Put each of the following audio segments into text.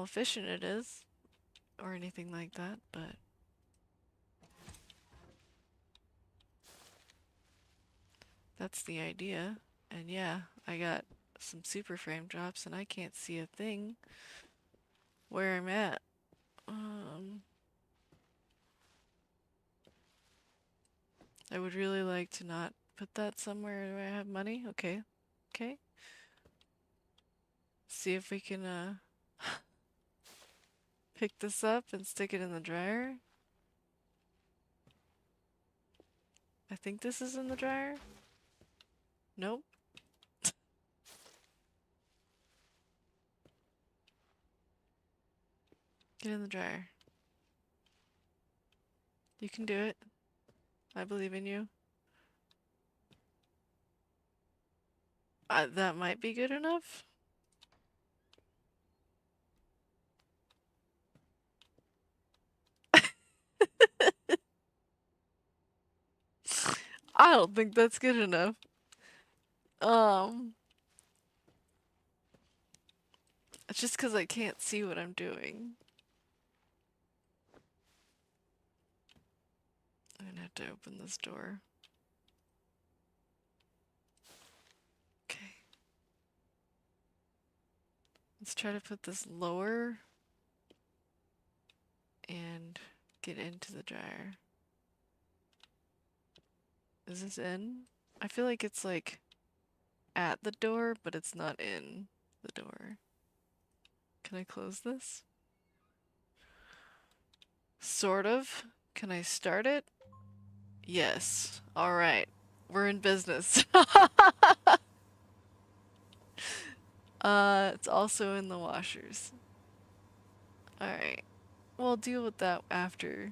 efficient it is or anything like that, but that's the idea. And yeah, I got some super frame drops and I can't see a thing where I'm at. I would really like to not put that somewhere where I have money. Okay. Okay. See if we can pick this up and stick it in the dryer. I think this is in the dryer. Nope. Get in the dryer. You can do it. I believe in you. That might be good enough. I don't think that's good enough. It's just because I can't see what I'm doing. I'm gonna have to open this door. Okay. Let's try to put this lower and get into the dryer. Is this in? I feel like it's like at the door, but it's not in the door. Can I close this? Sort of. Can I start it? Yes. Alright. We're in business. It's also in the washers. Alright. We'll deal with that after.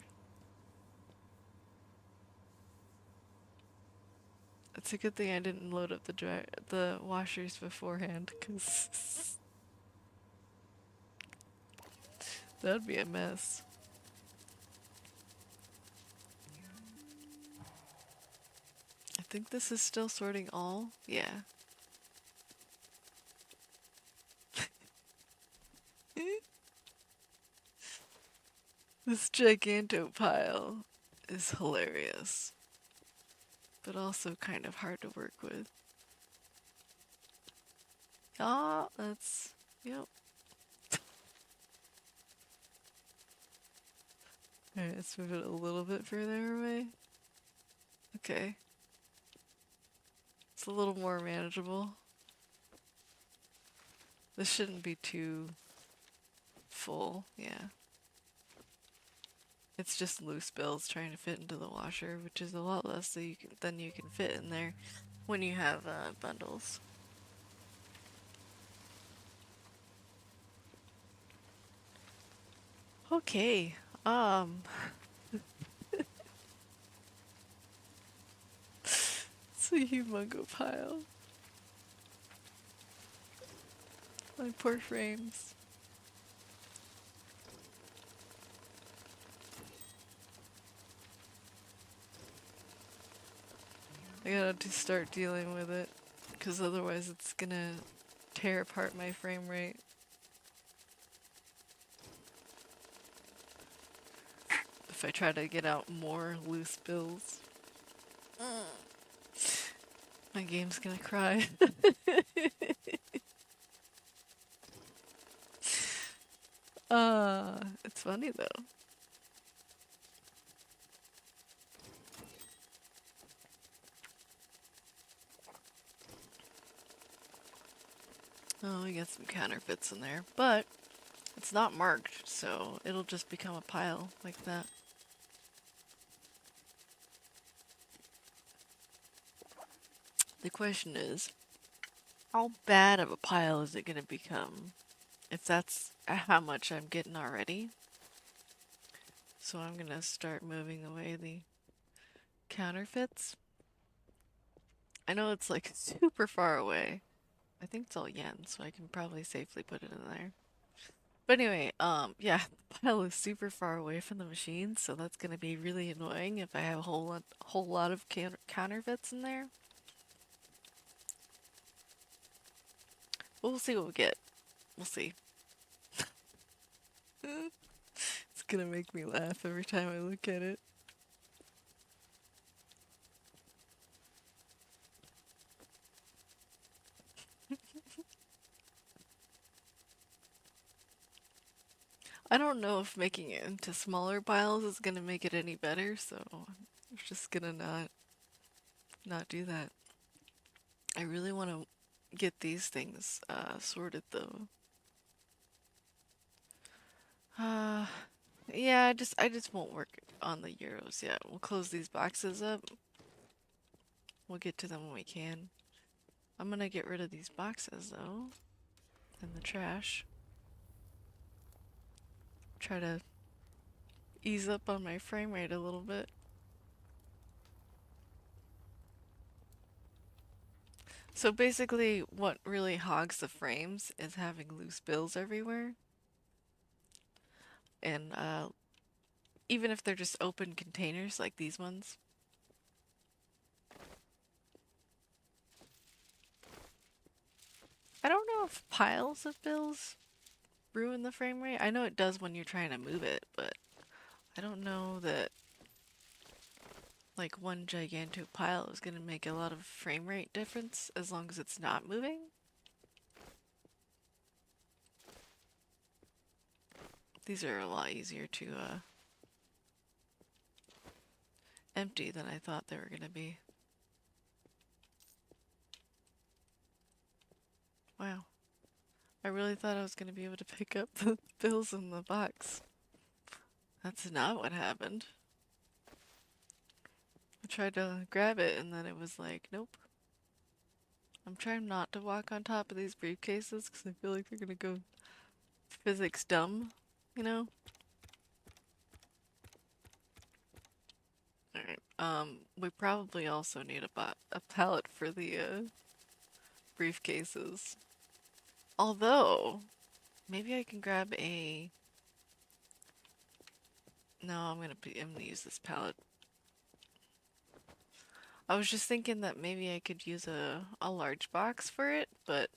It's a good thing I didn't load up the washers beforehand, because that'd be a mess. I think this is still sorting all. Yeah. This giganto pile is hilarious, but also kind of hard to work with. Ah, that's, yep. Alright, let's move it a little bit further away. Okay. It's a little more manageable. This shouldn't be too full, yeah. It's just loose bills trying to fit into the washer, which is a lot less than you can fit in there when you have bundles. Okay, it's a humongo pile. My poor frames. I gotta just start dealing with it, because otherwise it's gonna tear apart my frame rate. If I try to get out more loose bills. My game's gonna cry. It's funny though. Oh, we got some counterfeits in there, but it's not marked, so it'll just become a pile like that. The question is, how bad of a pile is it gonna become if that's how much I'm getting already? So I'm gonna start moving away the counterfeits. I know it's like super far away. I think it's all yen, so I can probably safely put it in there. But anyway, yeah, the pile is super far away from the machine, so that's gonna be really annoying if I have a whole lot of counterfeits in there. We'll see what we get. We'll see. It's gonna make me laugh every time I look at it. I don't know if making it into smaller piles is gonna make it any better, so I'm just gonna not do that. I really want to get these things sorted though. Uh, yeah, I just won't work on the euros yet. We'll close these boxes up. We'll get to them when we can. I'm gonna get rid of these boxes though, in the trash. Try to ease up on my frame rate a little bit. So basically, what really hogs the frames is having loose bills everywhere. And even if they're just open containers like these ones. I don't know if piles of bills ruin the frame rate. I know it does when you're trying to move it, but I don't know that like one gigantic pile is going to make a lot of frame rate difference as long as it's not moving. These are a lot easier to empty than I thought they were going to be. Wow. I really thought I was going to be able to pick up the bills in the box. That's not what happened. I tried to grab it and then it was like, nope. I'm trying not to walk on top of these briefcases because I feel like they're gonna go physics dumb, you know? Alright, we probably also need a pallet for the briefcases. Although, maybe I can grab a... No, I'm gonna use this pallet. I was just thinking that maybe I could use a large box for it, but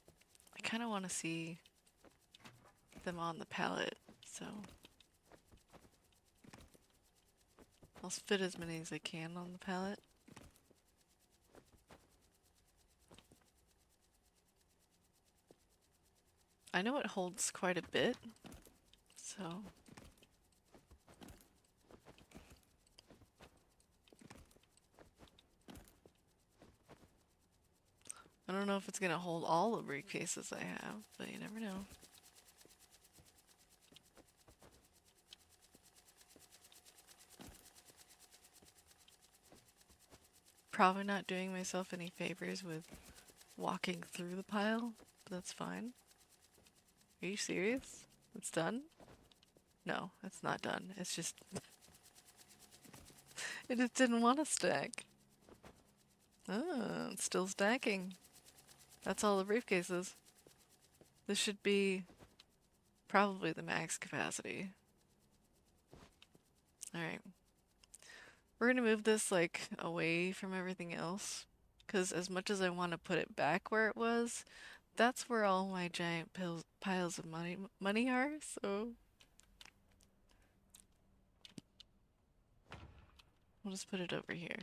I kind of want to see them on the pallet, so I'll fit as many as I can on the pallet. I know it holds quite a bit, so I don't know if it's gonna hold all the briefcases I have, but you never know. Probably not doing myself any favors with walking through the pile, but that's fine. Are you serious? It's done? No, it's not done. It's just... it just didn't want to stack. Oh, it's still stacking. That's all the briefcases. This should be probably the max capacity. Alright. We're gonna move this like away from everything else. Because as much as I want to put it back where it was, that's where all my giant piles of money are, so we'll just put it over here.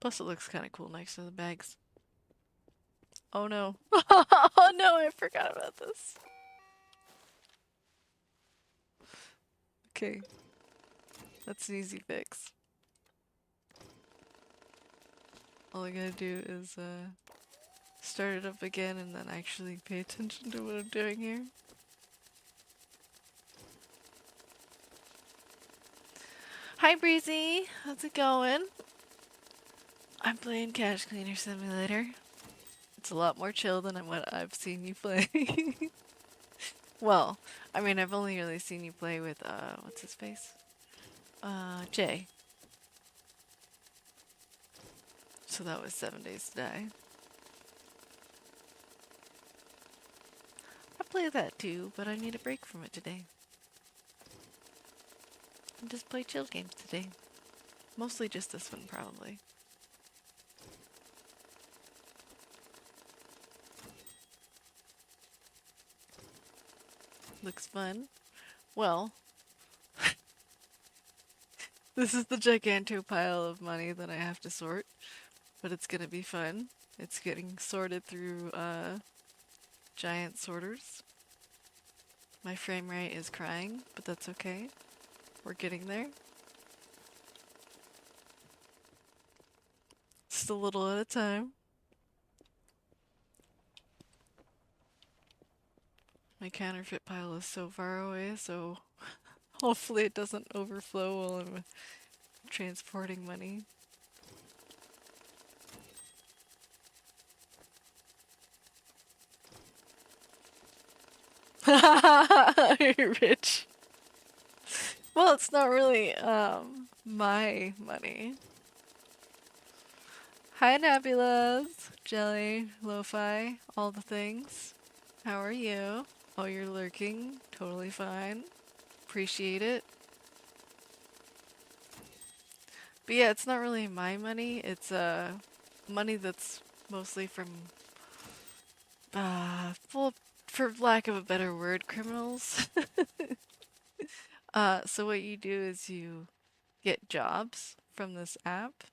Plus it looks kind of cool next to the bags. Oh no. Oh no, I forgot about this. Okay. That's an easy fix. All I gotta do is start it up again and then actually pay attention to what I'm doing here. Hi Breezy, how's it going? I'm playing Cash Cleaner Simulator. It's a lot more chill than what I've seen you play. Well, I mean, I've only really seen you play with, what's his face? Jay. So that was 7 Days to Die. I play that too, but I need a break from it today. And just play chill games today. Mostly just this one, probably. Looks fun. Well, this is the giganto pile of money that I have to sort, but it's gonna be fun. It's getting sorted through giant sorters. My frame rate is crying, but that's okay. We're getting there. Just a little at a time. My counterfeit pile is so far away, so hopefully it doesn't overflow while I'm transporting money. You're rich. Well, it's not really, my money. Hi, Nebulas, Jelly, Lo-Fi, all the things. How are you? Oh, you're lurking. Totally fine. Appreciate it. But yeah, it's not really my money. It's, money that's mostly from, well, for lack of a better word, criminals. So what you do is you get jobs from this app.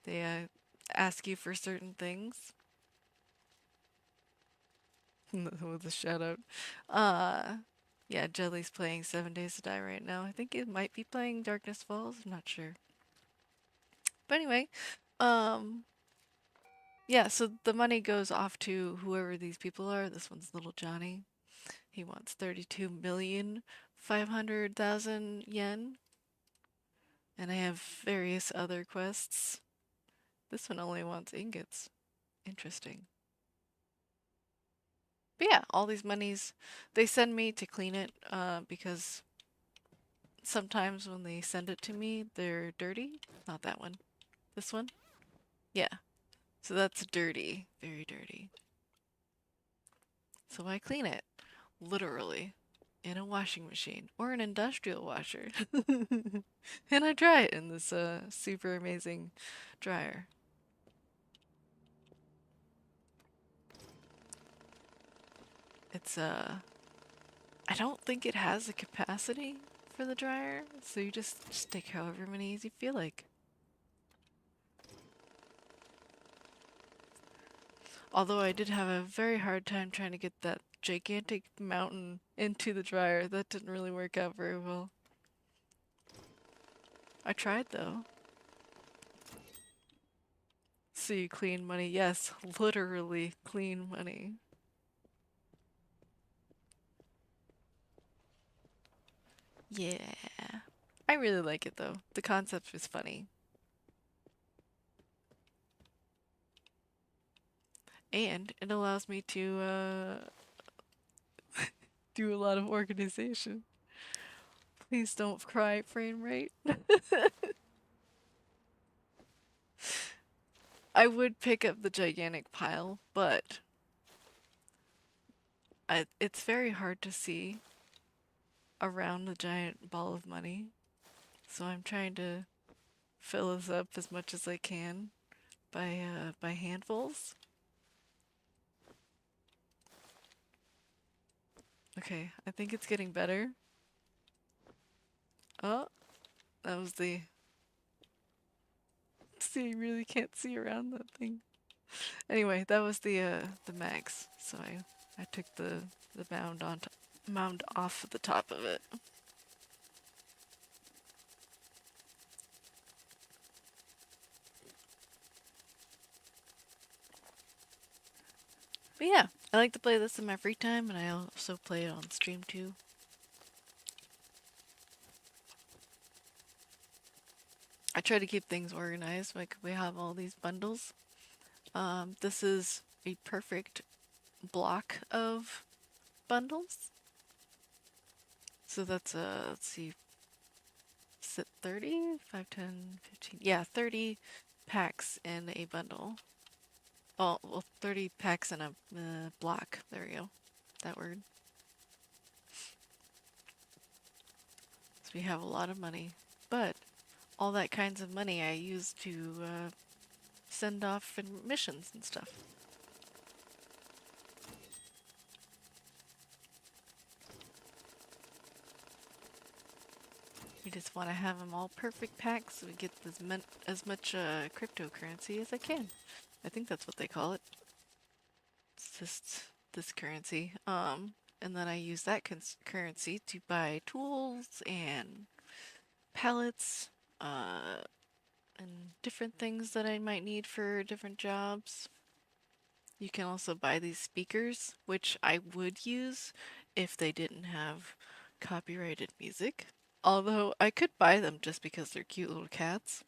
They ask you for certain things. With a shout out. Yeah, Jelly's playing 7 Days to Die right now. I think it might be playing Darkness Falls. I'm not sure. But anyway, um, yeah, so the money goes off to whoever these people are. This one's little Johnny. He wants 32,500,000 yen. And I have various other quests. This one only wants ingots. Interesting. But yeah, all these monies, they send me to clean it because sometimes when they send it to me, they're dirty. Not that one. This one? Yeah. So that's dirty. Very dirty. So I clean it. Literally. In a washing machine. Or an industrial washer. And I dry it in this super amazing dryer. It's I don't think it has a capacity for the dryer, so you just stick however many you feel like. Although I did have a very hard time trying to get that gigantic mountain into the dryer. That didn't really work out very well. I tried though. So you clean money. Yes, literally clean money. Yeah. I really like it though. The concept was funny. And it allows me to do a lot of organization. Please don't cry, frame rate. I would pick up the gigantic pile, but it's very hard to see around the giant ball of money. So I'm trying to fill this up as much as I can by handfuls. Okay, I think it's getting better. Oh, that was the... See, you really can't see around that thing. Anyway, that was the max. So I took the mound off the top of it. But yeah, I like to play this in my free time, and I also play it on stream too. I try to keep things organized, like we have all these bundles. This is a perfect block of bundles. So that's let's see, is it 30? 5, 10, 15, yeah, 30 packs in a bundle. Oh, well, 30 packs in a block. There we go. That word. So we have a lot of money. But all that kinds of money I use to send off in missions and stuff. just want to have them all perfect packs so we get as much cryptocurrency as I can. I think that's what they call it. It's just this currency. And then I use that currency to buy tools and pallets, and different things that I might need for different jobs. You can also buy these speakers, which I would use if they didn't have copyrighted music. Although I could buy them just because they're cute little cats.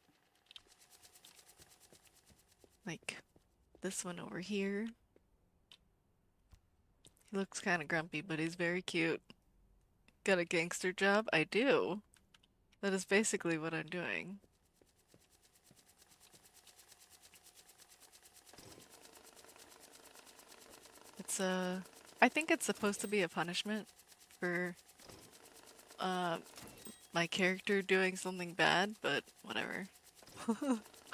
Like this one over here. He looks kind of grumpy, but he's very cute. Got a gangster job? I do. That is basically what I'm doing. It's I think it's supposed to be a punishment for my character doing something bad, but whatever.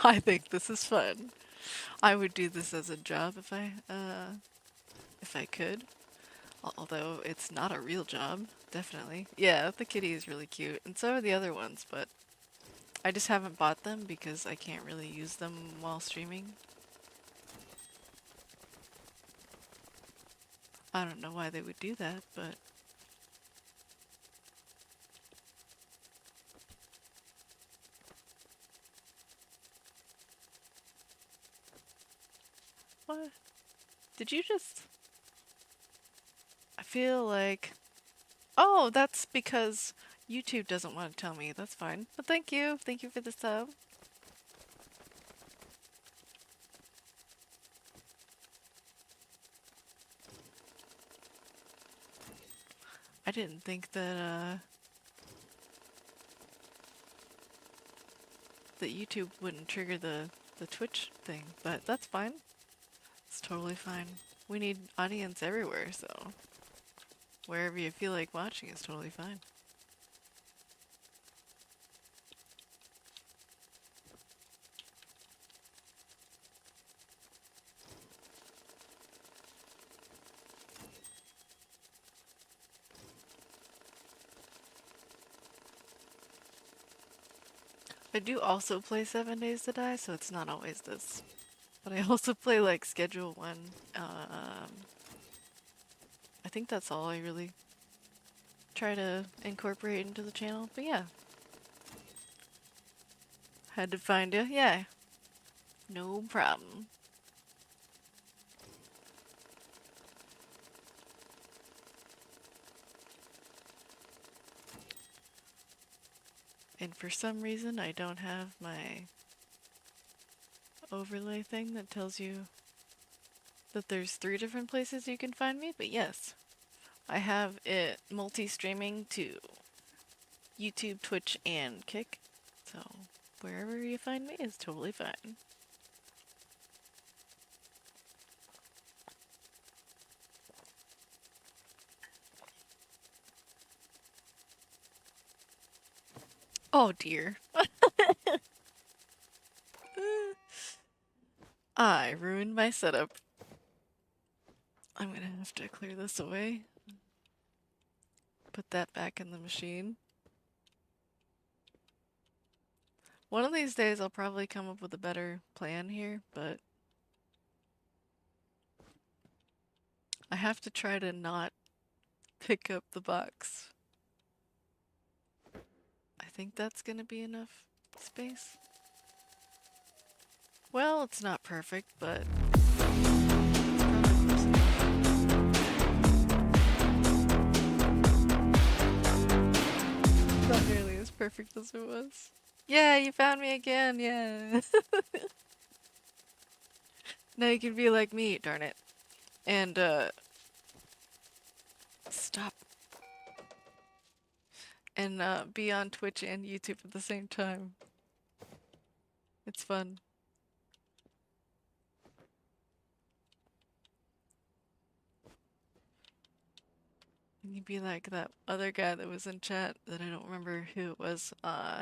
I think this is fun. I would do this as a job if I could. Although it's not a real job, definitely. Yeah, the kitty is really cute, and so are the other ones, but I just haven't bought them because I can't really use them while streaming. I don't know why they would do that, but what? Did you just... I feel like... Oh, that's because YouTube doesn't want to tell me. That's fine. But thank you. Thank you for the sub. I didn't think that YouTube wouldn't trigger the Twitch thing, but that's fine. It's totally fine. We need audience everywhere, so wherever you feel like watching is totally fine. I do also play 7 Days to Die, so it's not always this. But I also play like Schedule 1. I think that's all I really try to incorporate into the channel, but yeah. Had to find you, yeah. No problem. And for some reason I don't have my overlay thing that tells you that there's 3 different places you can find me, but yes. I have it multi-streaming to YouTube, Twitch, and Kick, so wherever you find me is totally fine. Oh dear. I ruined my setup. I'm gonna have to clear this away. Put that back in the machine. One of these days I'll probably come up with a better plan here, but I have to try to not pick up the box. I think that's gonna be enough space. Well, it's not perfect, but... Not nearly as perfect as it was. Yeah, you found me again, yeah. Now you can be like me, darn it. And, stop. And, be on Twitch and YouTube at the same time. It's fun. And you'd be like that other guy that was in chat that I don't remember who it was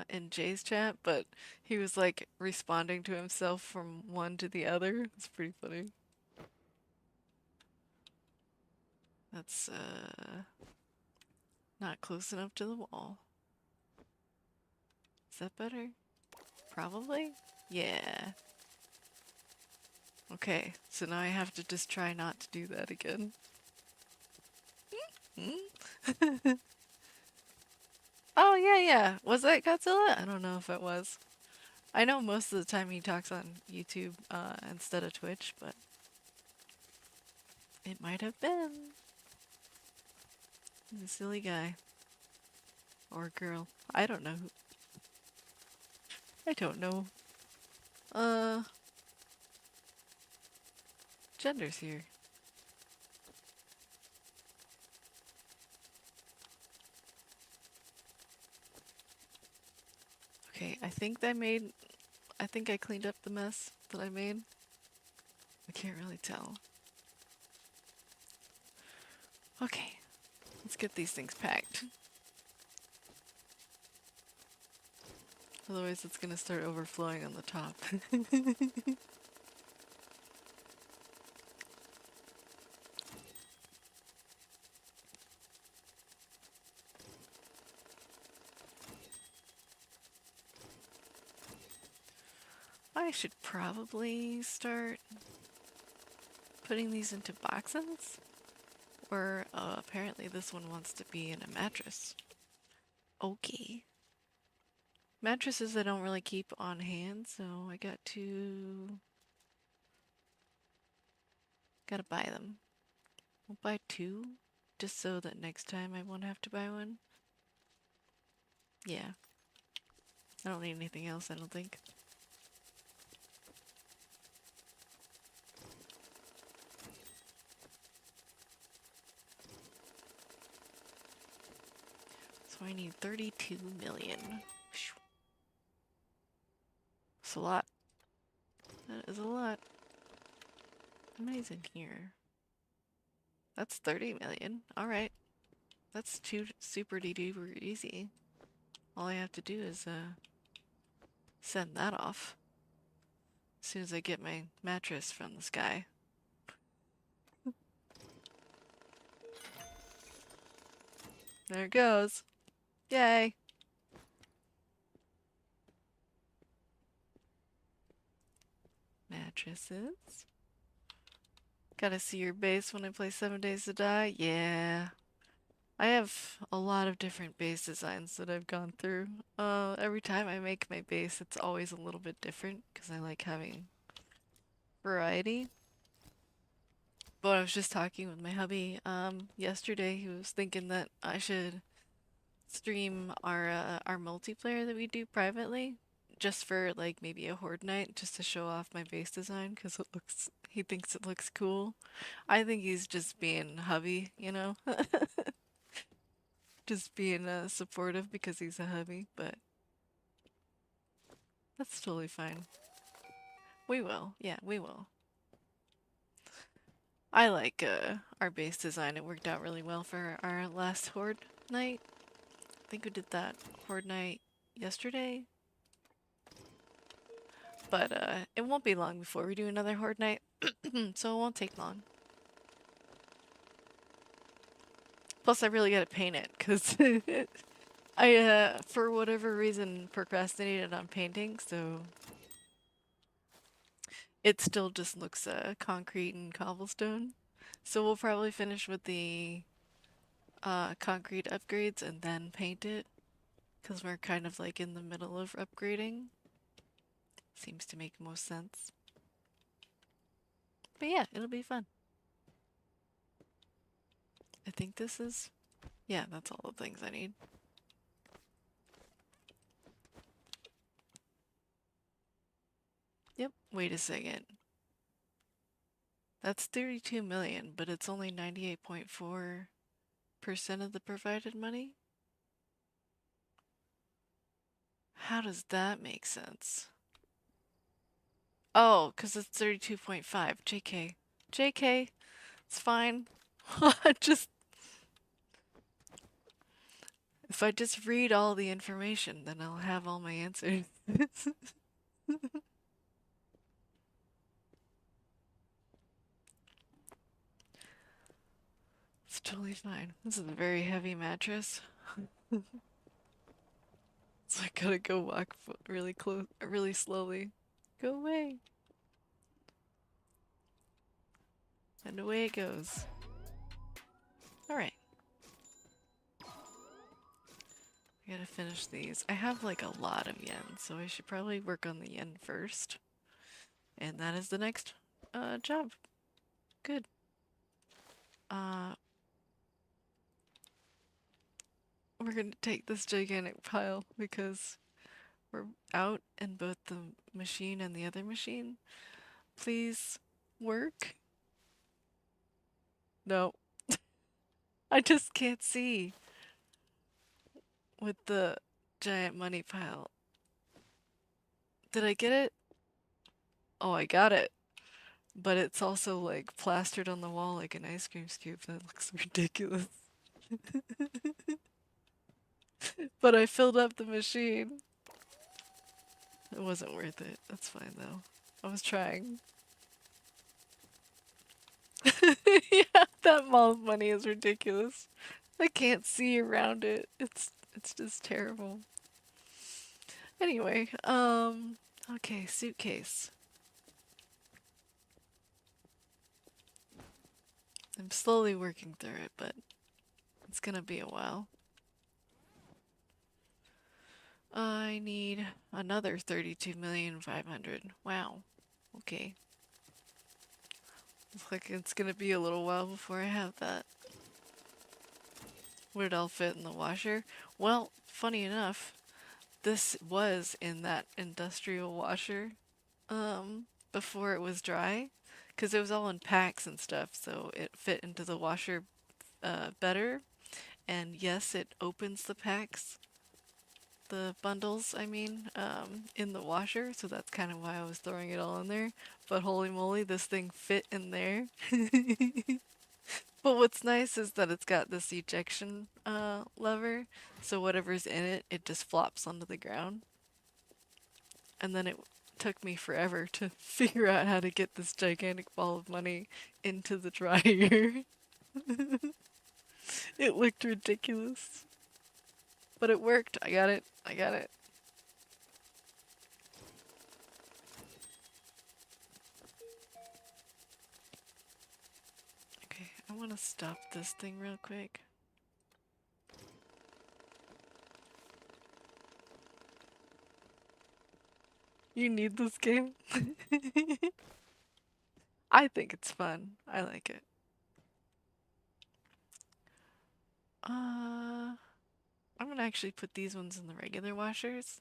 in Jay's chat, but he was like responding to himself from one to the other. It's pretty funny. That's not close enough to the wall. Is that better? Probably? Yeah. Okay, so now I have to just try not to do that again. Oh, yeah, yeah. Was that Godzilla? I don't know if it was. I know most of the time he talks on YouTube instead of Twitch, but it might have been. He's a silly guy. Or girl. I don't know who. I don't know. Uh, Gender's here. Okay, I think I cleaned up the mess that I made. I can't really tell. Okay, let's get these things packed. Otherwise it's gonna start overflowing on the top. I should probably start putting these into boxes. Or apparently this one wants to be in a mattress. Okay. Mattresses I don't really keep on hand, so I gotta buy them. I'll buy two, just so that next time I won't have to buy one. Yeah. I don't need anything else, I don't think. So I need 32 million. That's a lot. That is a lot. How many's in here? That's 30 million. Alright. That's too super duper easy. All I have to do is send that off. As soon as I get my mattress from the sky. There it goes. Yay! Mattresses. Gotta see your base when I play 7 Days to Die? Yeah. I have a lot of different base designs that I've gone through. Every time I make my base, it's always a little bit different because I like having variety. But I was just talking with my hubby yesterday. He was thinking that I should stream our multiplayer that we do privately, just for like maybe a horde night, just to show off my base design because he thinks it looks cool. I think he's just being hubby, you know, just being supportive because he's a hubby, but that's totally fine. We will, yeah, we will. I like our base design. It worked out really well for our last horde night. I think we did that horde night yesterday. But it won't be long before we do another horde night, so it won't take long. Plus, I really gotta paint it, because I, for whatever reason, procrastinated on painting, so it still just looks concrete and cobblestone. So we'll probably finish with the concrete upgrades and then paint it, because we're kind of like in the middle of upgrading. Seems to make most sense. But yeah, it'll be fun. I think this is... Yeah, that's all the things I need. Yep, wait a second. That's 32 million, but it's only 98.4% of the provided money? How does that make sense? Oh, because it's 32.5. JK. JK. It's fine. Just... If I just read all the information, then I'll have all my answers. It's totally fine. This is a very heavy mattress. It's So I gotta go walk really close, really slowly. Go away. And away it goes. Alright. I gotta finish these. I have like a lot of yen, so I should probably work on the yen first. And that is the next job. Good. Uh, we're gonna take this gigantic pile because we're out in both the machine and the other machine. Please work. No, I just can't see with the giant money pile. Did I get it? Oh, I got it. But it's also like plastered on the wall like an ice cream scoop. That looks ridiculous. But I filled up the machine. It wasn't worth it. That's fine though. I was trying. Yeah, that mall of money is ridiculous. I can't see around it. It's just terrible. Anyway, okay, suitcase. I'm slowly working through it, but it's gonna be a while. I need another 32,500,000. Wow. Okay. Looks like it's gonna be a little while before I have that. Would it all fit in the washer? Well, funny enough, this was in that industrial washer before it was dry, because it was all in packs and stuff, so it fit into the washer better. And yes, it opens the packs, the bundles, I mean, in the washer, so that's kind of why I was throwing it all in there. But holy moly, this thing fit in there. But what's nice is that it's got this ejection lever, so whatever's in it, it just flops onto the ground. And then it took me forever to figure out how to get this gigantic ball of money into the dryer. It looked ridiculous. But it worked. I got it. I got it. Okay, I want to stop this thing real quick. You need this game? I think it's fun. I like it. I'm gonna actually put these ones in the regular washers.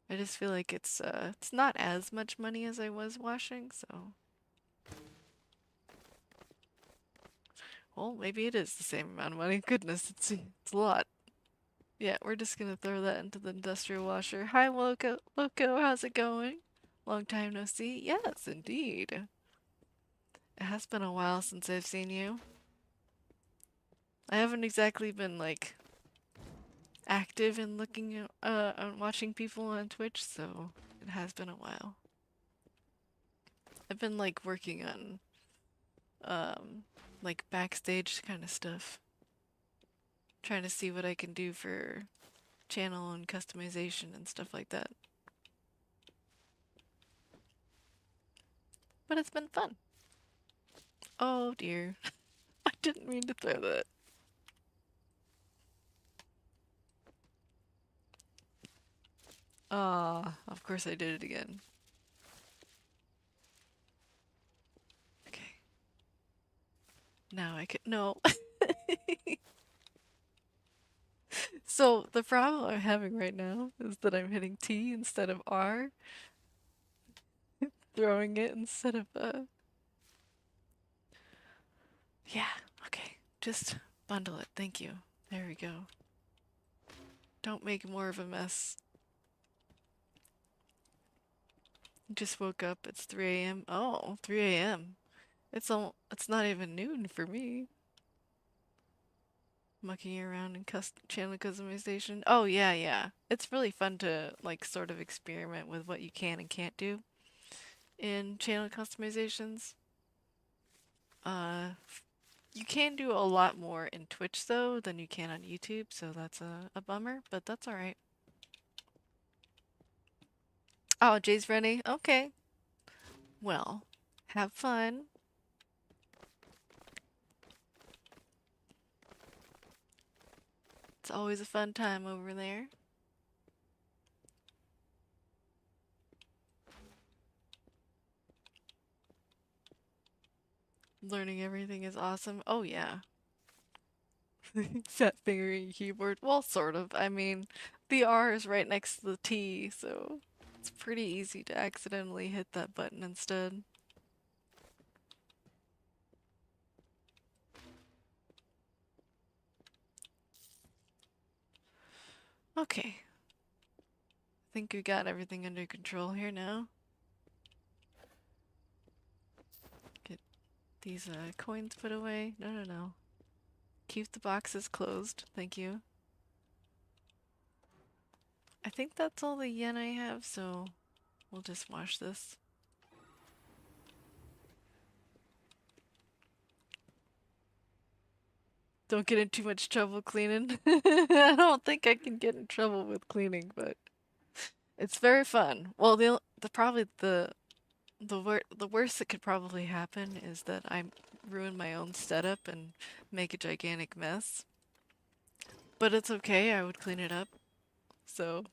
I just feel like it's not as much money as I was washing, so. Well, maybe it is the same amount of money. Goodness, it's a lot. Yeah, we're just gonna throw that into the industrial washer. Hi, Loco. Loco, how's it going? Long time no see. Yes, indeed. It has been a while since I've seen you. I haven't exactly been like active in looking at, on watching people on Twitch, so it has been a while. I've been like working on like backstage kind of stuff. Trying to see what I can do for channel and customization and stuff like that. But it's been fun. Oh dear. I didn't mean to throw that. Ah, of course I did it again. Okay. Now I can. No. So the problem I'm having right now is that I'm hitting T instead of R, throwing it instead of Yeah, okay. Just bundle it. Thank you. There we go. Don't make more of a mess. Just woke up. It's 3 a.m. Oh, 3 a.m. It's not even noon for me. Mucking around in channel customization. Oh yeah, yeah. It's really fun to like sort of experiment with what you can and can't do. in channel customizations. Uh, you can do a lot more in Twitch though than you can on YouTube, so that's a bummer, but that's alright. Oh, Jay's ready? Okay. Well, have fun. It's always a fun time over there. Learning everything is awesome. Oh yeah. Fat fingering keyboard. Well, sort of. I mean, the R is right next to the T, so it's pretty easy to accidentally hit that button instead. Okay. I think we got everything under control here now. Get these coins put away. No, no, no. Keep the boxes closed. Thank you. I think that's all the yen I have, so we'll just wash this. Don't get in too much trouble cleaning. I don't think I can get in trouble with cleaning, but it's very fun. Well, the probably the worst that could probably happen is that I ruin my own setup and make a gigantic mess. But it's okay, I would clean it up. So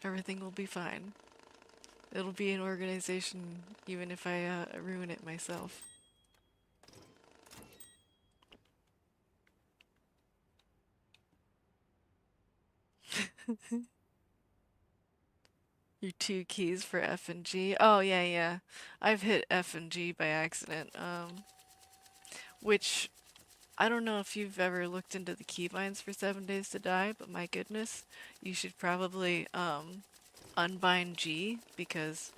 everything will be fine. It'll be an organization even if I ruin it myself. Your two keys for F and G. Oh yeah, yeah. I've hit F and G by accident. Which I don't know if you've ever looked into the keybinds for 7 Days to Die, but my goodness, you should probably unbind G because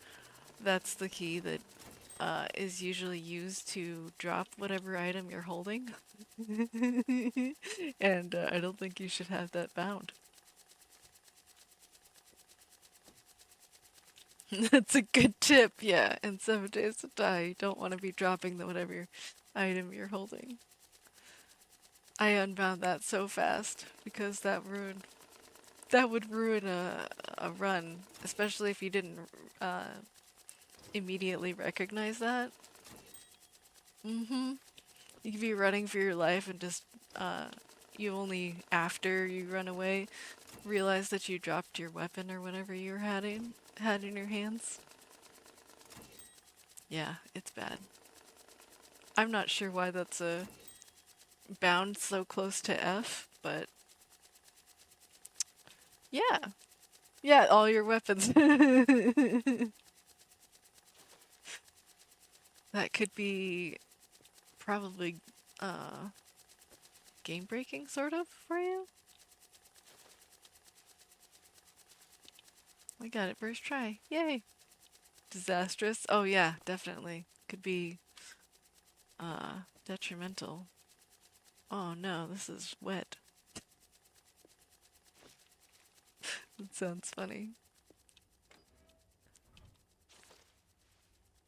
that's the key that is usually used to drop whatever item you're holding. And I don't think you should have that bound. That's a good tip, yeah. In 7 Days to Die, you don't want to be dropping the whatever item you're holding. I unbound that so fast because that would ruin a run, especially if you didn't immediately recognize that. Mm-hmm. You could be running for your life and just you only after you run away realize that you dropped your weapon or whatever you had in your hands. Yeah, it's bad. I'm not sure why that's a bound so close to F, but yeah. Yeah, all your weapons. That could be probably game breaking sort of for you. I got it first try. Yay. Disastrous. Oh yeah, definitely. Could be detrimental. Oh no, this is wet. That sounds funny.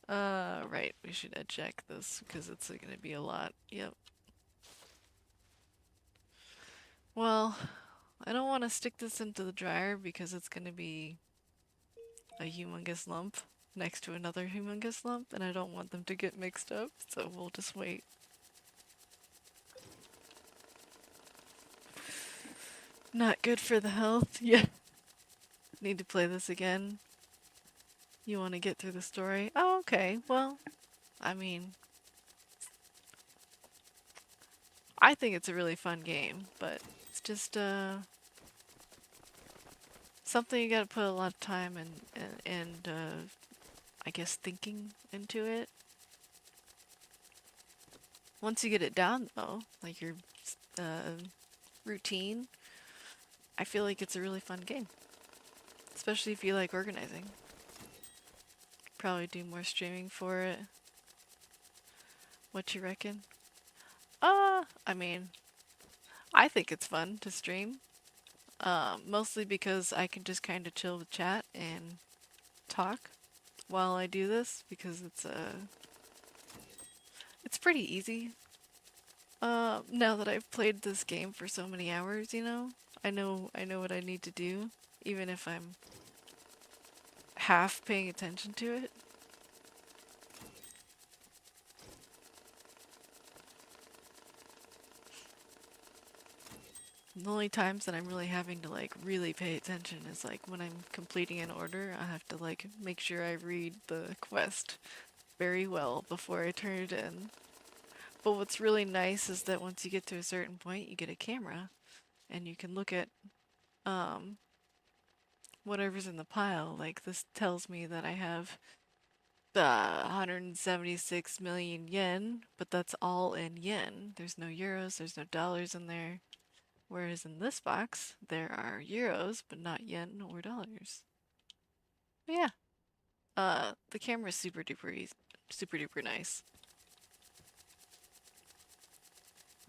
Right, we should eject this because it's gonna be a lot. Yep. Well, I don't want to stick this into the dryer because it's gonna be a humongous lump next to another humongous lump, and I don't want them to get mixed up, so we'll just wait. Not good for the health. Yeah. Need to play this again. You want to get through the story? Oh, okay. Well, I mean, I think it's a really fun game, but it's just something you gotta put a lot of time and I guess thinking into it. Once you get it down though, like your routine, I feel like it's a really fun game. Especially if you like organizing. Probably do more streaming for it. What you reckon? I mean, I think it's fun to stream. Mostly because I can just kind of chill with chat and talk. while I do this because it's pretty easy. Now that I've played this game for so many hours, you know, I know what I need to do, even if I'm half paying attention to it. The only times that I'm really having to like really pay attention is like when I'm completing an order, I have to like make sure I read the quest very well before I turn it in. But what's really nice is that once you get to a certain point, you get a camera and you can look at um whatever's in the pile. Like this tells me that I have 176 million yen, but that's all in yen. There's no euros, there's no dollars in there. Whereas in this box, there are euros, but not yen or dollars. But yeah, the camera's super duper nice.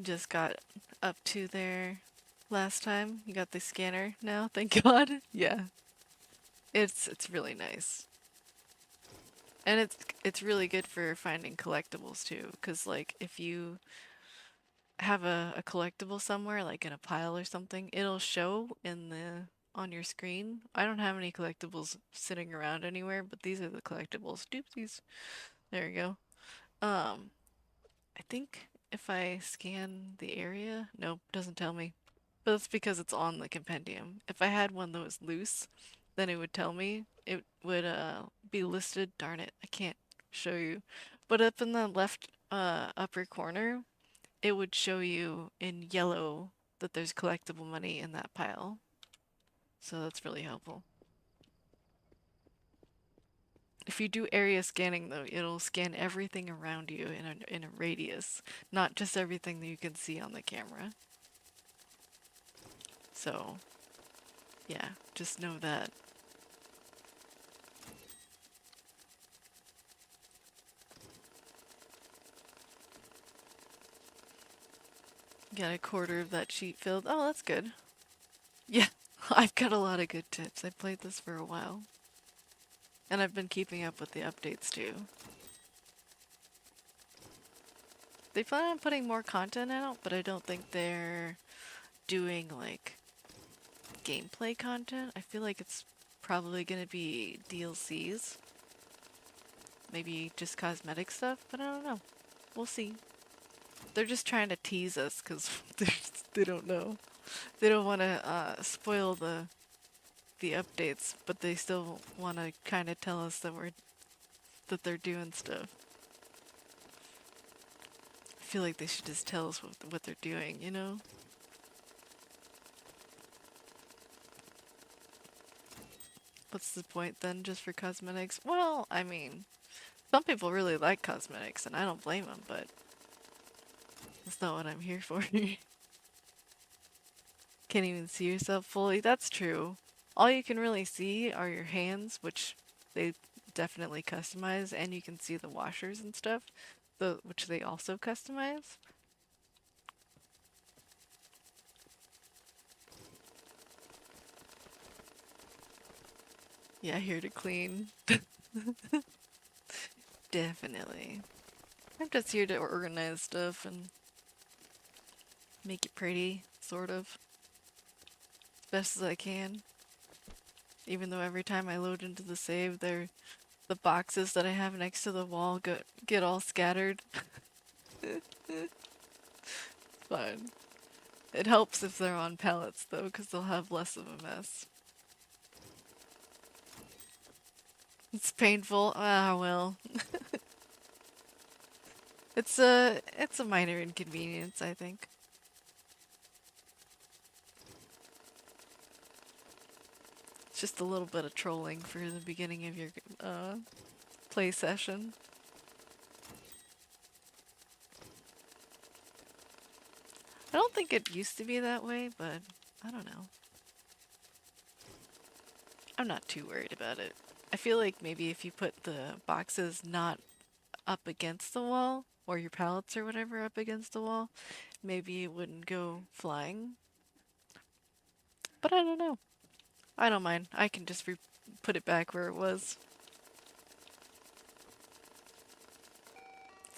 Just got up to there last time. You got the scanner now, thank God. Yeah, it's really nice. And it's really good for finding collectibles too, because like if you have a collectible somewhere, like in a pile or something, it'll show in the on your screen. I don't have any collectibles sitting around anywhere, but these are the collectibles. Doopsies. There you go. Um, I think if I scan the area, nope, doesn't tell me. But that's because it's on the compendium. If I had one that was loose, then it would tell me. It would be listed. Darn it, I can't show you. But up in the left upper corner, it would show you in yellow that there's collectible money in that pile. So that's really helpful. If you do area scanning though, it'll scan everything around you in a radius, not just everything that you can see on the camera. So, yeah, just know that. Got a quarter of that sheet filled. Oh, that's good. Yeah, I've got a lot of good tips. I played this for a while. And I've been keeping up with the updates too. They plan on putting more content out, but I don't think they're doing like gameplay content. I feel like it's probably gonna be DLCs. Maybe just cosmetic stuff, but I don't know. We'll see. They're just trying to tease us because they don't know. They don't want to spoil the updates, but they still want to kind of tell us that they're doing stuff. I feel like they should just tell us what they're doing, you know? What's the point then, just for cosmetics? Well, I mean, some people really like cosmetics, and I don't blame them, but that's not what I'm here for. Can't even see yourself fully. That's true. All you can really see are your hands, which they definitely customize, and you can see the washers and stuff, which they also customize. Yeah, here to clean. Definitely. I'm just here to organize stuff and make it pretty, sort of, as best as I can. Even though every time I load into the save, the boxes that I have next to the wall get all scattered. Fine. It helps if they're on pallets though, because they'll have less of a mess. It's painful. Ah, well. It's a minor inconvenience, I think. It's just a little bit of trolling for the beginning of your play session. I don't think it used to be that way, but I don't know. I'm not too worried about it. I feel like maybe if you put the boxes not up against the wall, or your pallets or whatever up against the wall, maybe it wouldn't go flying. But I don't know. I don't mind. I can just put it back where it was.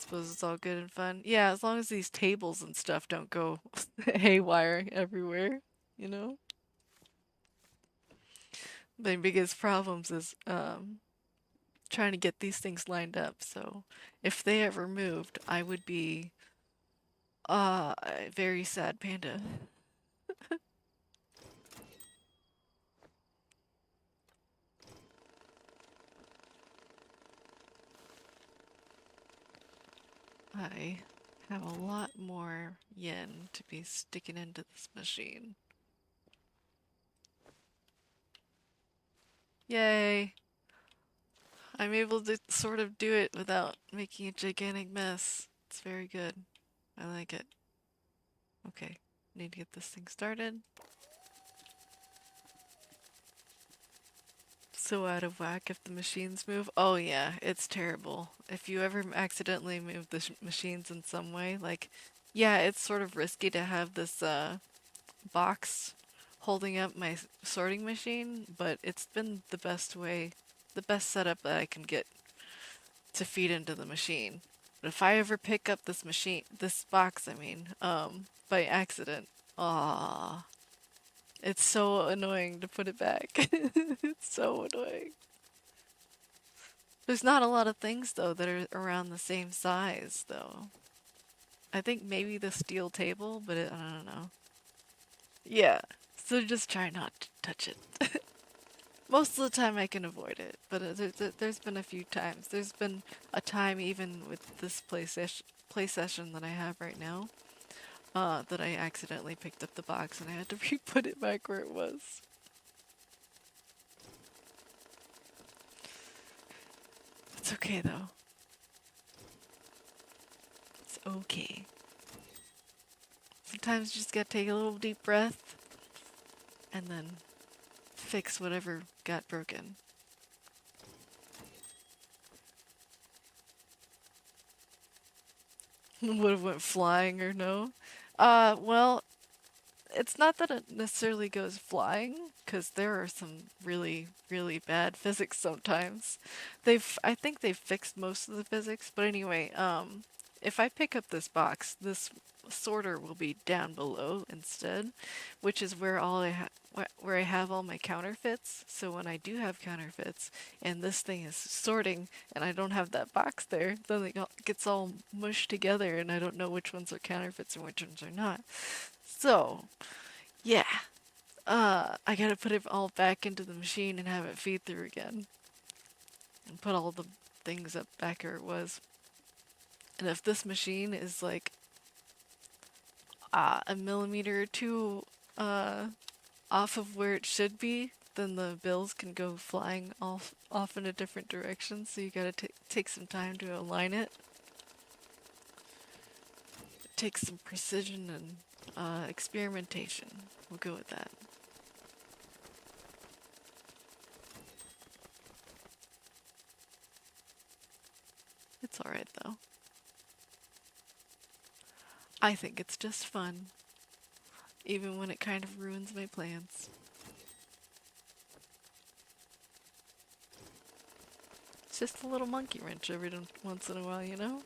suppose it's all good and fun. Yeah, as long as these tables and stuff don't go haywire everywhere, you know? The biggest problems is trying to get these things lined up. So if they ever moved, I would be a very sad panda. I have a lot more yen to be sticking into this machine. Yay! I'm able to sort of do it without making a gigantic mess. It's very good. I like it. Okay, need to get this thing started. So out of whack if the machines move. Oh yeah, it's terrible. If you ever accidentally move the machines in some way, like, yeah, it's sort of risky to have this box holding up my sorting machine, but it's been the best way, the best setup that I can get to feed into the machine. But if I ever pick up this machine, this box, I mean, by accident, ah, it's so annoying to put it back. It's so annoying. There's not a lot of things though that are around the same size though. I think maybe the steel table, but I don't know. Yeah, so just try not to touch it. Most of the time I can avoid it, but there's been a few times. There's been a time even with this play session that I have right now, that I accidentally picked up the box and I had to re-put it back where it was. It's okay though. It's okay. Sometimes you just gotta take a little deep breath and then fix whatever got broken. Would have went flying or no? Well, it's not that it necessarily goes flying, because there are some really, really bad physics sometimes. I think they've fixed most of the physics, but anyway, if I pick up this box, this sorter will be down below instead, which is where where I have all my counterfeits. So when I do have counterfeits and this thing is sorting and I don't have that box there, then it gets all mushed together and I don't know which ones are counterfeits and which ones are not. So, yeah. I gotta put it all back into the machine and have it feed through again. And put all the things up back where it was. And if this machine is like a millimeter or two off of where it should be, then the bills can go flying off in a different direction. So you gotta take some time to align it. It takes some precision and experimentation. We'll go with that. It's alright though. I think it's just fun, even when it kind of ruins my plans. It's just a little monkey wrench every once in a while, you know?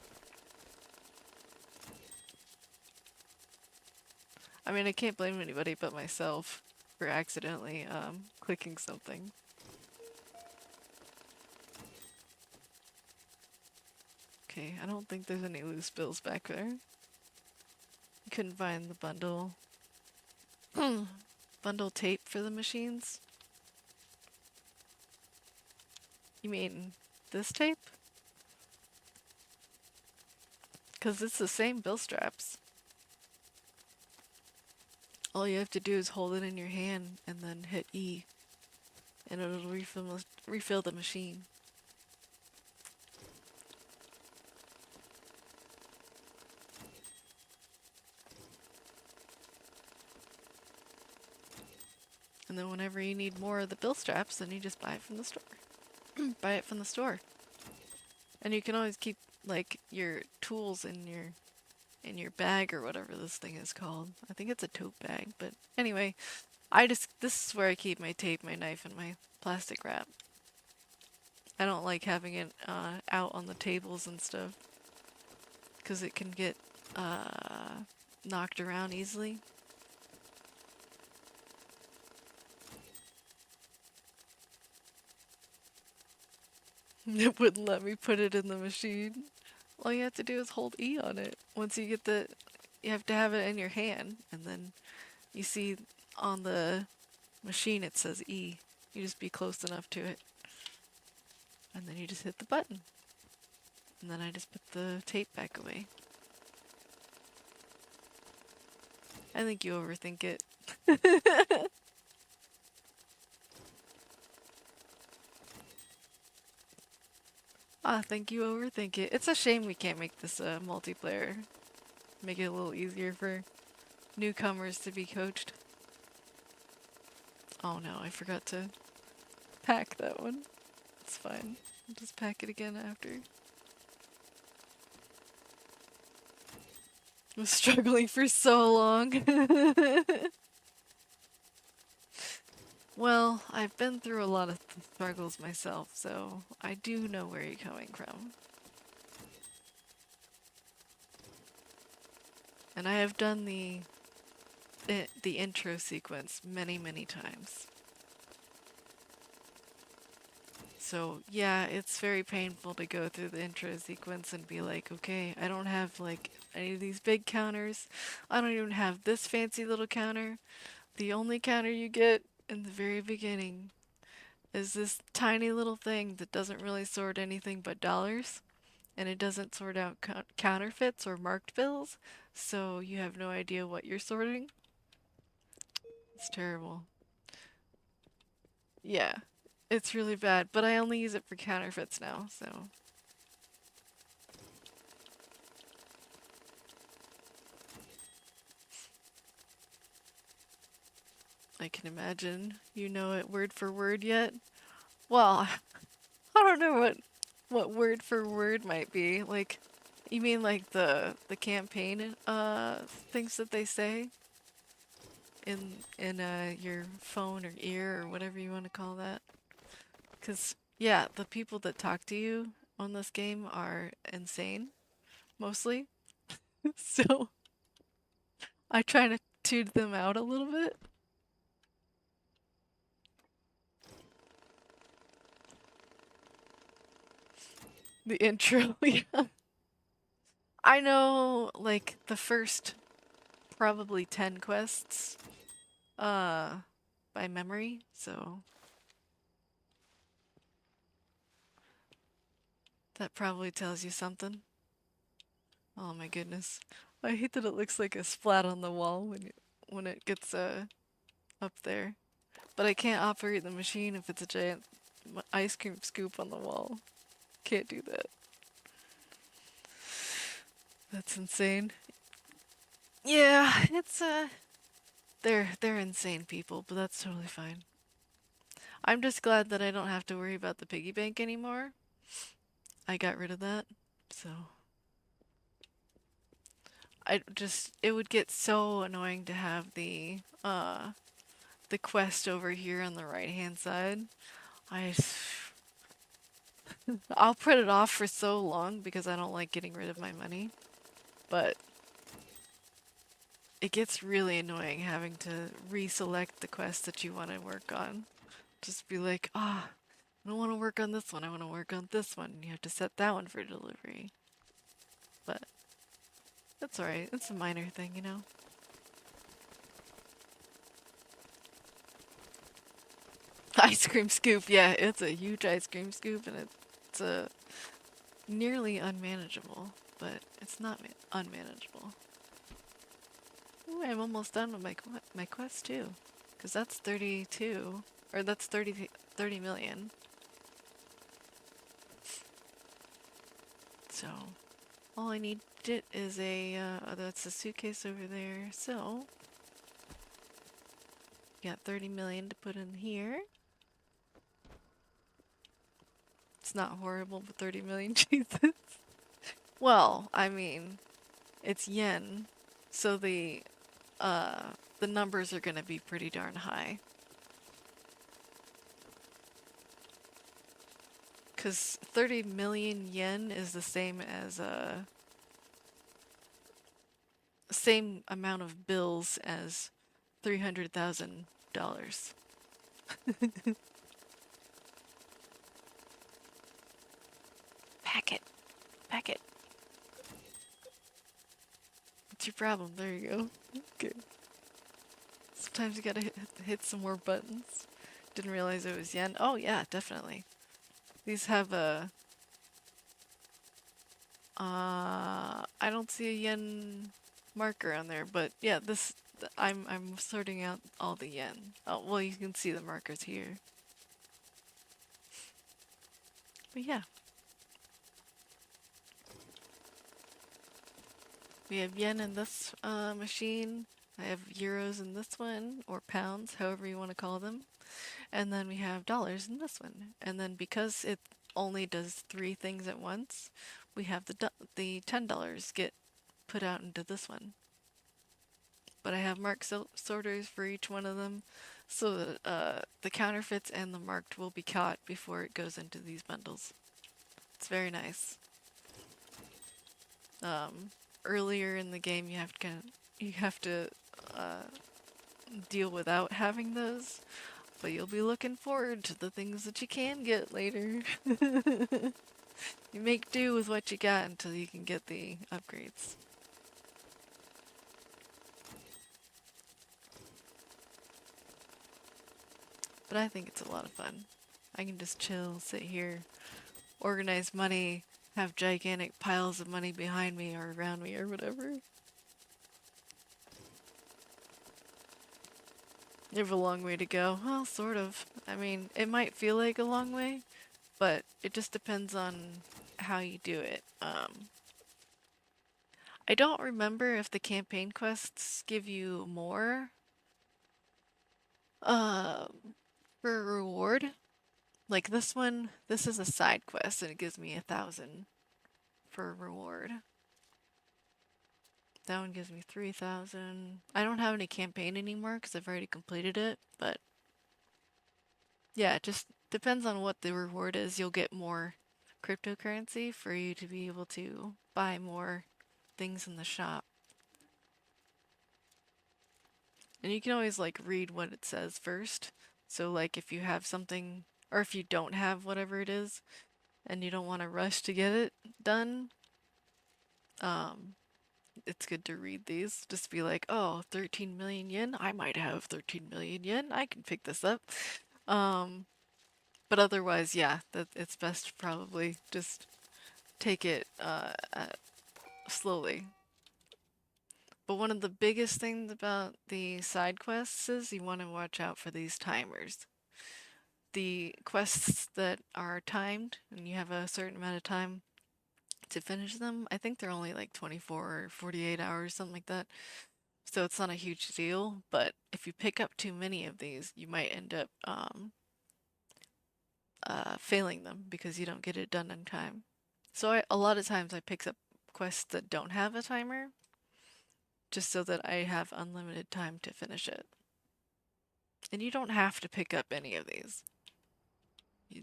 I mean, I can't blame anybody but myself for accidentally clicking something. Okay, I don't think there's any loose bills back there. Couldn't find the bundle. Bundle tape for the machines? You mean this tape? Because it's the same bill straps. All you have to do is hold it in your hand and then hit E. And it'll refill the machine. And then whenever you need more of the bill straps, then you just buy it from the store. Buy it from the store. And you can always keep like your tools in your bag or whatever this thing is called. I think it's a tote bag, but anyway, this is where I keep my tape, my knife, and my plastic wrap. I don't like having it out on the tables and stuff. because it can get knocked around easily. It wouldn't let me put it in the machine. All you have to do is hold E on it. Once you get the, you have to have it in your hand, and then you see on the machine it says E. You just be close enough to it, and then you just hit the button. And then I just put the tape back away. I think you overthink it. I think you overthink it. It's a shame we can't make this multiplayer. Make it a little easier for newcomers to be coached. Oh no, I forgot to pack that one. It's fine. I'll just pack it again after. I was struggling for so long. Well, I've been through a lot of struggles myself, so I do know where you're coming from. And I have done the intro sequence many, many times. So yeah, it's very painful to go through the intro sequence and be like, okay, I don't have like any of these big counters. I don't even have this fancy little counter. The only counter you get in the very beginning is this tiny little thing that doesn't really sort anything but dollars, and it doesn't sort out counterfeits or marked bills, so you have no idea what you're sorting. It's terrible. Yeah, it's really bad, but I only use it for counterfeits now, so. I can imagine you know it word for word yet. Well, I don't know what word for word might be. Like, you mean like the campaign things that they say in your phone or ear or whatever you want to call that? 'Cause yeah, the people that talk to you on this game are insane mostly. So I try to tune them out a little bit. The intro, yeah. I know like the first probably 10 quests by memory, so that probably tells you something. Oh my goodness. I hate that it looks like a splat on the wall when it gets up there. But I can't operate the machine if it's a giant ice cream scoop on the wall. Can't do that. That's insane. Yeah, it's they're insane people, but that's totally fine. I'm just glad that I don't have to worry about the piggy bank anymore. I got rid of that, so it would get so annoying to have the quest over here on the right hand side. I I'll put it off for so long because I don't like getting rid of my money, but it gets really annoying having to reselect the quest that you want to work on. Just be like, ah, I don't want to work on this one, I want to work on this one. You have to set that one for delivery. But that's alright, it's a minor thing, you know? Ice cream scoop, yeah, it's a huge ice cream scoop and it's nearly unmanageable, but it's not unmanageable. Ooh, I'm almost done with my quest too, because that's 32, or that's 30 million. So, all I need is that's a suitcase over there, so got 30 million to put in here. It's not horrible, but 30 million, Jesus. Well, I mean, it's yen, so the numbers are gonna be pretty darn high. 'Cause 30 million yen is the same as same amount of bills as $300,000. Pack it. Pack it. What's your problem? There you go. Okay. Sometimes you gotta hit some more buttons. Didn't realize it was yen. Oh yeah, definitely. These have a... I don't see a yen marker on there, but yeah, this... I'm sorting out all the yen. Oh, well, you can see the markers here. But yeah. We have yen in this machine. I have euros in this one, or pounds, however you want to call them. And then we have dollars in this one. And then because it only does 3 things at once, we have the $10 get put out into this one. But I have mark sorters for each one of them, so that the counterfeits and the marked will be caught before it goes into these bundles. It's very nice. Earlier in the game, you have to deal without having those, but you'll be looking forward to the things that you can get later. You make do with what you got until you can get the upgrades. But I think it's a lot of fun. I can just chill, sit here, organize money, have gigantic piles of money behind me or around me or whatever. You have a long way to go. Well, sort of. I mean, it might feel like a long way, but it just depends on how you do it. I don't remember if the campaign quests give you more for a reward. Like this one, this is a side quest and it gives me 1,000 for a reward. That one gives me 3,000. I don't have any campaign anymore because I've already completed it, but yeah, it just depends on what the reward is. You'll get more cryptocurrency for you to be able to buy more things in the shop. And you can always like read what it says first. So like if you have something, or if you don't have whatever it is, and you don't want to rush to get it done, it's good to read these. Just be like, oh, 13 million yen? I might have 13 million yen. I can pick this up. But otherwise, yeah, it's best to probably just take it slowly. But one of the biggest things about the side quests is you want to watch out for these timers. The quests that are timed, and you have a certain amount of time to finish them, I think they're only like 24 or 48 hours, something like that. So it's not a huge deal, but if you pick up too many of these, you might end up failing them because you don't get it done in time. So a lot of times I pick up quests that don't have a timer, just so that I have unlimited time to finish it. And you don't have to pick up any of these.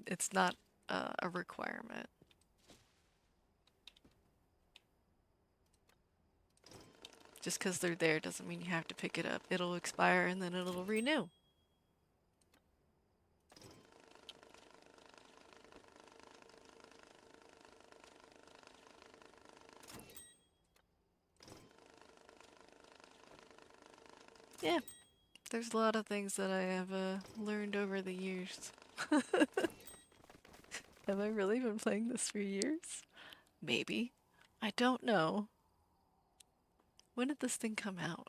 It's not a requirement. Just because they're there doesn't mean you have to pick it up. It'll expire and then it'll renew. Yeah, there's a lot of things that I have learned over the years. Have I really been playing this for years? Maybe. I don't know. When did this thing come out?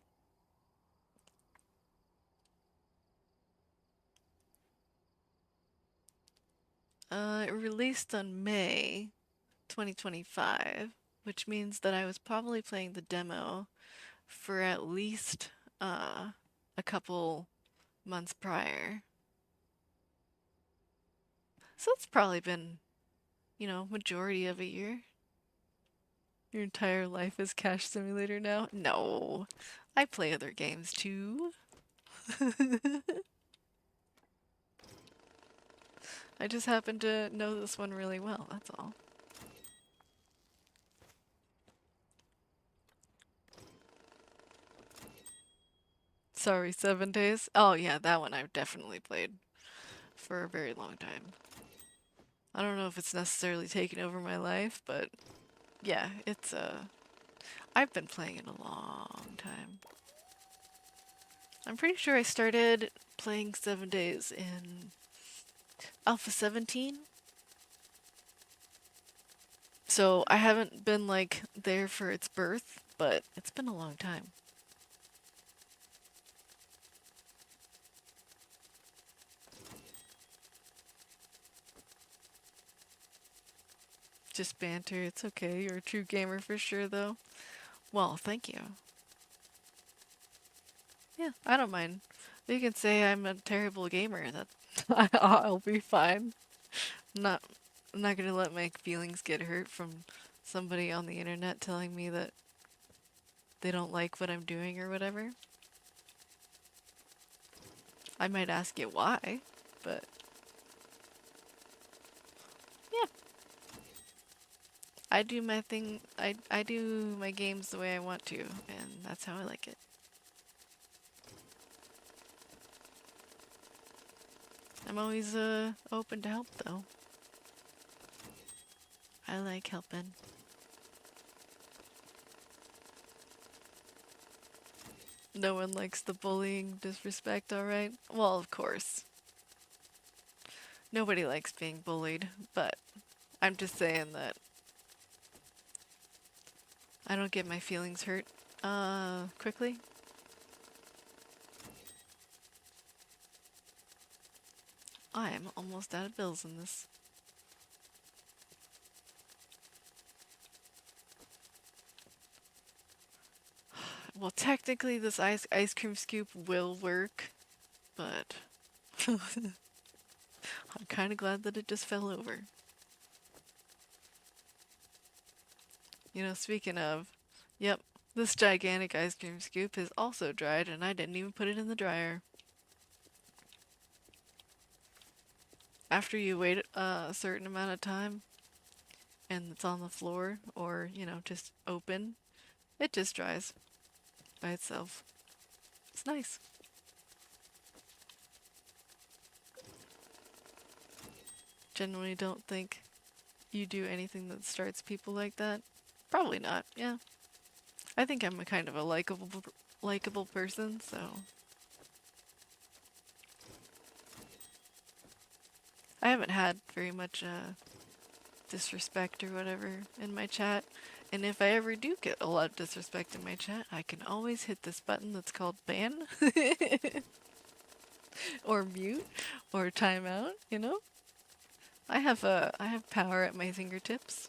It released on May 2025, which means that I was probably playing the demo for at least a couple months prior. So it's probably been, majority of a year. Your entire life is Cash Simulator now? No, I play other games too. I just happen to know this one really well, that's all. Sorry, 7 days? Oh yeah, that one I've definitely played for a very long time. I don't know if it's necessarily taken over my life, but yeah, it's I've been playing it a long time. I'm pretty sure I started playing 7 days in Alpha 17. So I haven't been like there for its birth, but it's been a long time. Just banter, it's okay. You're a true gamer for sure though. Well, thank you. Yeah, I don't mind. You can say I'm a terrible gamer. That I'll be fine. Not I'm not gonna let my feelings get hurt from somebody on the internet telling me that they don't like what I'm doing or whatever. I might ask you why, but yeah, I do my thing. I do my games the way I want to, and that's how I like it. I'm always open to help though. I like helping. No one likes the bullying, disrespect, alright? Well, of course. Nobody likes being bullied, but I'm just saying that I don't get my feelings hurt, quickly. I'm almost out of bills in this. Well, technically this ice cream scoop will work, but I'm kind of glad that it just fell over. You know, speaking of, yep, this gigantic ice cream scoop is also dried and I didn't even put it in the dryer. After you wait a certain amount of time and it's on the floor or, you know, just open, it just dries by itself. It's nice. Generally don't think you do anything that starts people like that. Probably not, yeah. I think I'm a kind of a likable person, so I haven't had very much disrespect or whatever in my chat. And if I ever do get a lot of disrespect in my chat, I can always hit this button that's called ban or mute or timeout, you know? I have power at my fingertips.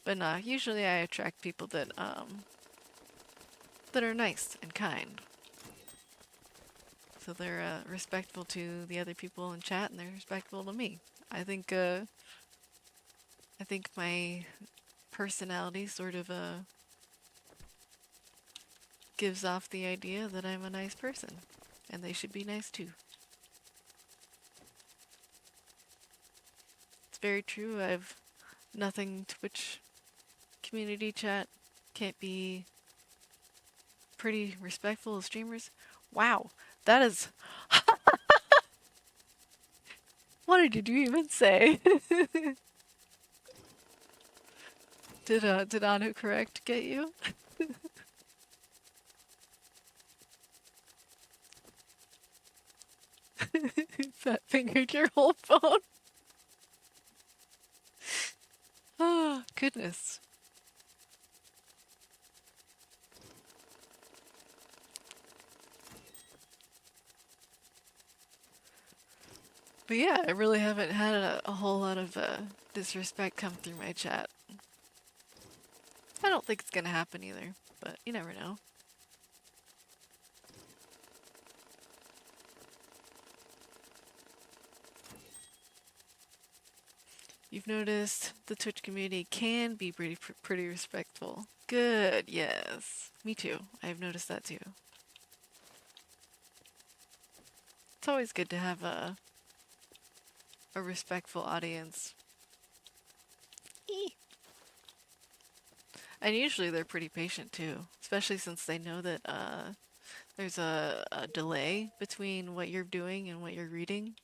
But nah, usually I attract people that are nice and kind. So they're respectful to the other people in chat and they're respectful to me. I think I think my personality sort of gives off the idea that I'm a nice person and they should be nice too. It's very true. I've nothing Twitch community chat can't be pretty respectful of streamers. Wow, that is. What did you even say? Did autocorrect get you? Fat fingered your whole phone. Oh, goodness. But yeah, I really haven't had a whole lot of disrespect come through my chat. I don't think it's gonna happen either, but you never know. You've noticed the Twitch community can be pretty respectful. Good, yes. Me too. I've noticed that too. It's always good to have a respectful audience. Eeh. And usually they're pretty patient too, especially since they know that there's a delay between what you're doing and what you're reading.